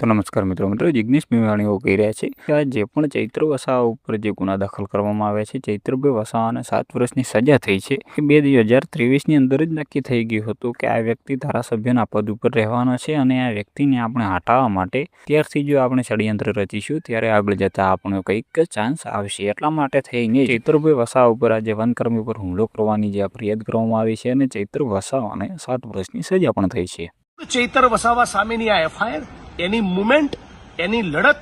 તો નમસ્કાર મિત્રો જિગ્નેશ મેવાણીઓ કહી રહ્યા છે કે આ જે પણ ચૈત્ર વસાવા ઉપર જે ગુના દાખલ કરવામાં આવ્યા છે, ચૈત્રભાઈ વસાવાને 7 વર્ષની સજા થઈ છે કે 2023ની અંદર જ નક્કી થઈ ગયું હતું કે આ વ્યક્તિ ધારાસભ્યના પદ ઉપર રહેવાનો છે અને આ વ્યક્તિને આપણે હટાવવા માટે ત્યારથી જો આપણે ષડયંત્ર રચીશું ત્યારે આગળ જતા આપણો કંઈક ચાન્સ આવશે. એટલા માટે થઈને ચૈત્રભાઈ વસાવા ઉપર આજે વનકર્મી ઉપર હુમલો કરવાની જે ફરિયાદ કરવામાં આવી છે અને ચૈત્ર વસાવાને 7 વર્ષની સજા પણ થઈ છે. ચૈત્ર વસાવા સામેની આ એફઆઈઆર એની મુવમેન્ટ, એની લડત,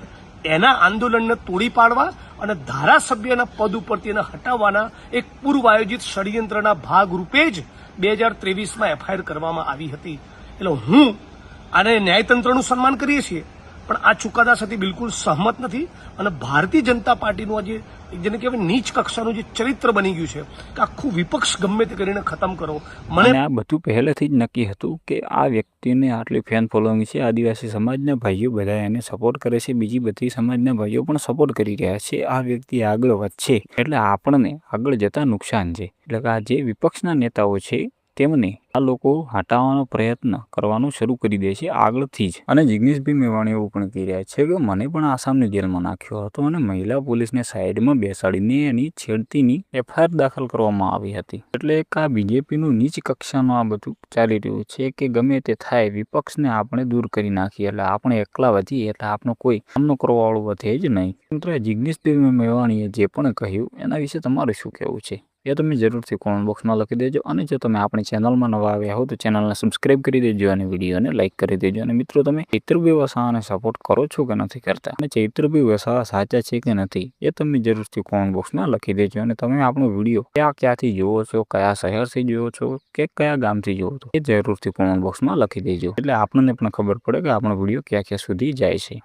એના આંદોલનને તોડી પાડવા અને ધારાસભ્યના પદ ઉપરથી એને હટાવવાના એક પૂર્વ આયોજિત ષડયંત્રના ભાગરૂપે જ 2023માં એફઆઈઆર કરવામાં આવી હતી. એટલે હું આને ન્યાયતંત્રનું સન્માન કરીએ છીએ, પણ આ ચુકાદા સાથે બિલકુલ સહમત નથી અને ભારતીય જનતા પાર્ટીનું આજે જેને કહેવાય નીચ કક્ષાનું જે ચરિત્ર બની ગયું છે કે આખું વિપક્ષ ગમે તે કરીને ખતમ કરો. મને આ બધું પહેલેથી જ નક્કી હતું કે આ વ્યક્તિને આટલી ફેન ફોલોઈંગ છે, આદિવાસી સમાજના ભાઈઓ બધા એને સપોર્ટ કરે છે, બીજી બધી સમાજના ભાઈઓ પણ સપોર્ટ કરી રહ્યા છે. આ વ્યક્તિ આગળ વધશે એટલે આપણને આગળ જતા નુકસાન છે. એટલે કે આ જે વિપક્ષના નેતાઓ છે તેમને આ લોકો હટાવવાનો પ્રયત્ન કરવાનું શરૂ કરી દે છે આગળથી જ. અને જિગ્નેશભાઈ મેવાણી એવું પણ કહી રહ્યા છે કે મને પણ આસામની જેલમાં નાખ્યો હતો અને મહિલા પોલીસને સાઈડમાં બેસાડીને એની છેડતીની એફઆઈઆર દાખલ કરવામાં આવી હતી. એટલે એક આ બીજેપીનું નીચ કક્ષાનું આ બધું ચાલી રહ્યું છે કે ગમે તે થાય વિપક્ષને આપણે દૂર કરી નાખીએ એટલે આપણે એકલા વધીએ એટલે આપણો કોઈ સામનો કરવાવાળો વધે જ નહીં. મિત્રો જિગ્નેશભાઈ મેવાણીએ જે પણ કહ્યું એના વિશે તમારું શું કહેવું છે એ તમે જરૂરથી કોમેન્ટ બોક્સમાં લખી દેજો. અને જો તમે આપણી ચેનલમાં નવા આવ્યા હો તો ચેનલને સબસ્ક્રાઈબ કરી દેજો અને વિડીયોને લાઇક કરી દેજો. અને મિત્રો તમે ચૈત્રભાઈ વસાવાને સપોર્ટ કરો છો કે નથી કરતા અને ચૈત્રભાઈ વસાવા સાચા છે કે નથી એ તમે જરૂરથી કોમેન્ટ બોક્સમાં લખી દેજો. અને તમે આપણો વિડીયો ક્યાંથી જુઓ છો, કયા શહેરથી જુઓ છો કે કયા ગામથી જુઓ છો એ જરૂરથી કોમેન્ટ બોક્સમાં લખી દેજો એટલે આપણને પણ ખબર પડે કે આપણો વિડીયો ક્યાં સુધી જાય છે.